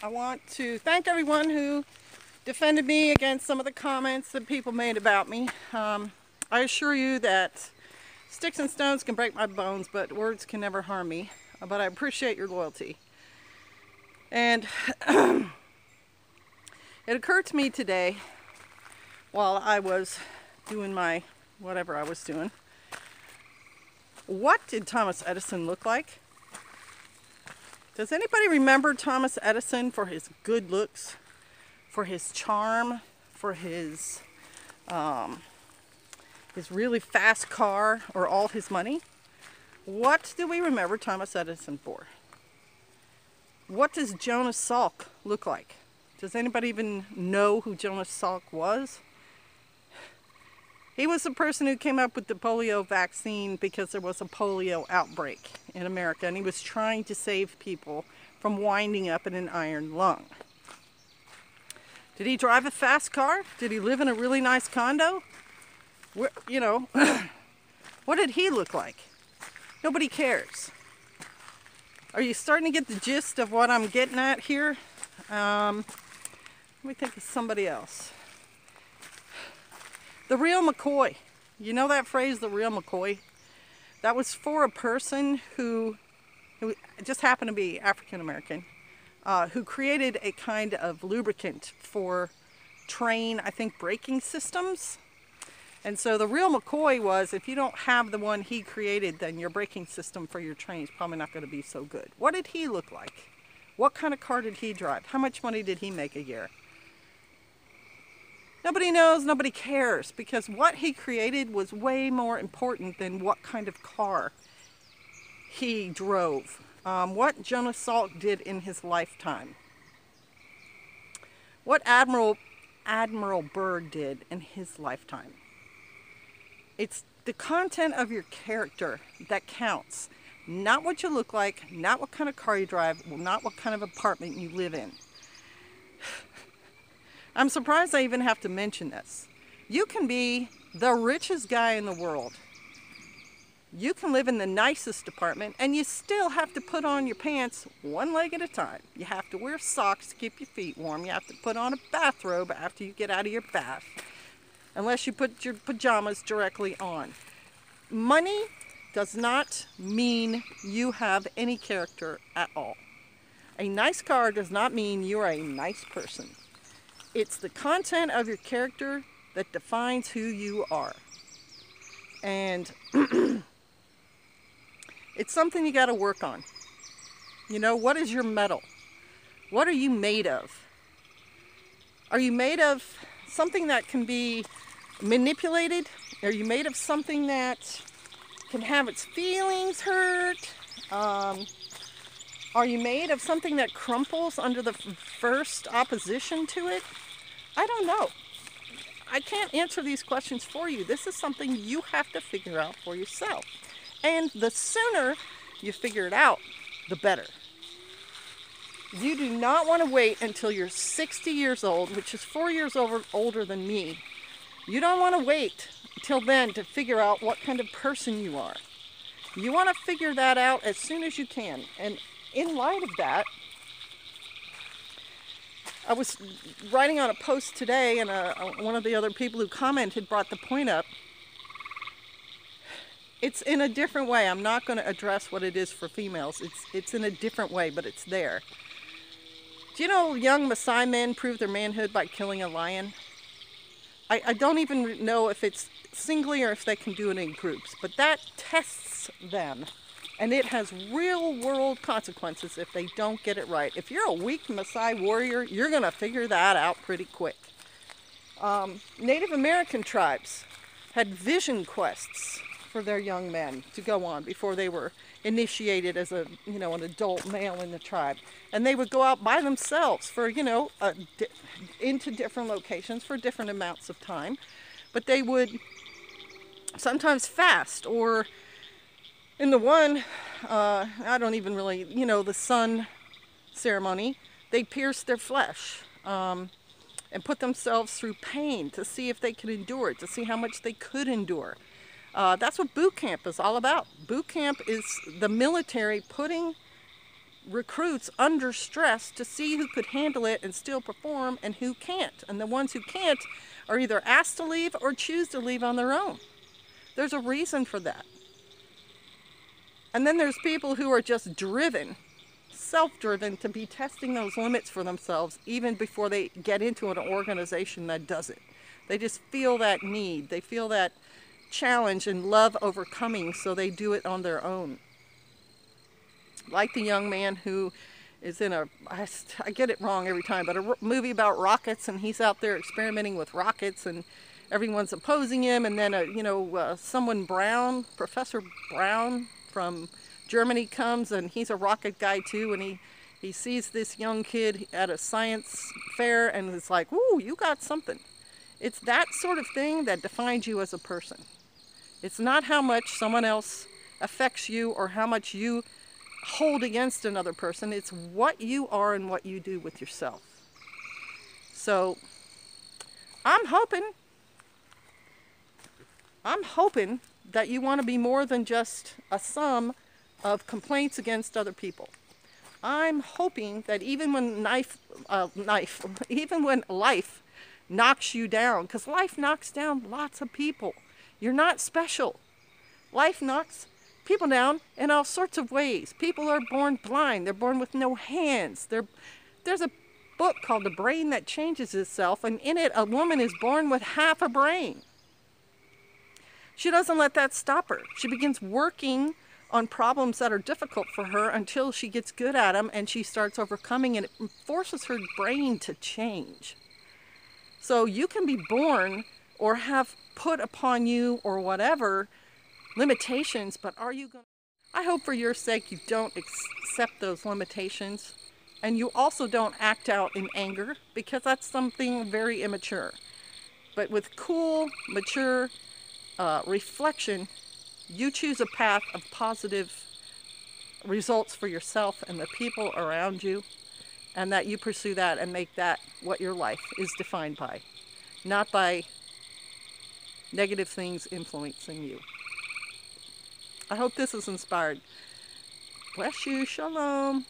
I want to thank everyone who defended me against some of the comments that people made about me. I assure you that sticks and stones can break my bones, but words can never harm me. But I appreciate your loyalty. And it occurred to me today, while I was doing my whatever I was doing, what did Thomas Edison look like? Does anybody remember Thomas Edison for his good looks, for his charm, for his really fast car, or all his money? What do we remember Thomas Edison for? What does Jonas Salk look like? Does anybody even know who Jonas Salk was? He was the person who came up with the polio vaccine because there was a polio outbreak in America, and he was trying to save people from winding up in an iron lung. Did he drive a fast car? Did he live in a really nice condo? What did he look like? Nobody cares. Are you starting to get the gist of what I'm getting at here? Let me think of somebody else. The real McCoy. You know that phrase, the real McCoy? That was for a person who just happened to be African American, who created a kind of lubricant for train, I think, braking systems. And so the real McCoy was, if you don't have the one he created, then your braking system for your train is probably not going to be so good. What did he look like? What kind of car did he drive? How much money did he make a year? Nobody knows, nobody cares, because what he created was way more important than what kind of car he drove. What Jonas Salk did in his lifetime. What Admiral Byrd did in his lifetime. It's the content of your character that counts. Not what you look like, not what kind of car you drive, not what kind of apartment you live in. I'm surprised I even have to mention this. You can be the richest guy in the world. You can live in the nicest apartment, and you still have to put on your pants one leg at a time. You have to wear socks to keep your feet warm. You have to put on a bathrobe after you get out of your bath, unless you put your pajamas directly on. Money does not mean you have any character at all. A nice car does not mean you are a nice person. It's the content of your character that defines who you are. And it's something you got to work on. You know, what is your metal? What are you made of? Are you made of something that can be manipulated? Are you made of something that can have its feelings hurt? Are you made of something that crumples under the first opposition to it? I don't know. I can't answer these questions for you. This is something you have to figure out for yourself. And the sooner you figure it out, the better. You do not want to wait until you're 60 years old, which is 4 years older than me. You don't want to wait until then to figure out what kind of person you are. You want to figure that out as soon as you can. And in light of that, I was writing on a post today, and one of the other people who commented brought the point up. It's in a different way. I'm not going to address what it is for females. It's in a different way, but it's there. Do you know young Maasai men prove their manhood by killing a lion? I don't even know if it's singly or if they can do it in groups, but that tests them. And it has real-world consequences if they don't get it right. If you're a weak Maasai warrior, you're going to figure that out pretty quick. Native American tribes had vision quests for their young men to go on before they were initiated as an adult male in the tribe. And they would go out by themselves for, into different locations for different amounts of time. But they would sometimes fast, or in the one, I don't even really, the sun ceremony, they pierced their flesh and put themselves through pain to see if they could endure it, to see how much they could endure. That's what boot camp is all about. Boot camp is the military putting recruits under stress to see who could handle it and still perform and who can't. And the ones who can't are either asked to leave or choose to leave on their own. There's a reason for that. And then there's people who are just driven, self-driven, to be testing those limits for themselves even before they get into an organization that does it. They just feel that need. They feel that challenge and love overcoming, so they do it on their own. Like the young man who is in I get it wrong every time, but a movie about rockets, and he's out there experimenting with rockets, and everyone's opposing him, and then someone Brown, Professor Brown from Germany comes, and he's a rocket guy too, and he sees this young kid at a science fair, and it's like, "Ooh, you got something." It's that sort of thing that defines you as a person. It's not how much someone else affects you or how much you hold against another person. It's what you are and what you do with yourself. So I'm hoping that you want to be more than just a sum of complaints against other people. I'm hoping that even when even when life knocks you down, because life knocks down lots of people. You're not special. Life knocks people down in all sorts of ways. People are born blind. They're born with no hands. There's a book called The Brain That Changes Itself, and in it, a woman is born with half a brain. She doesn't let that stop her. She begins working on problems that are difficult for her until she gets good at them, and she starts overcoming, and it forces her brain to change. So you can be born or have put upon you or whatever limitations, but are you going to... I hope for your sake you don't accept those limitations, and you also don't act out in anger, because that's something very immature. But with cool, mature reflection, you choose a path of positive results for yourself and the people around you, and that you pursue that and make that what your life is defined by, not by negative things influencing you. I hope this is inspired. Bless you. Shalom.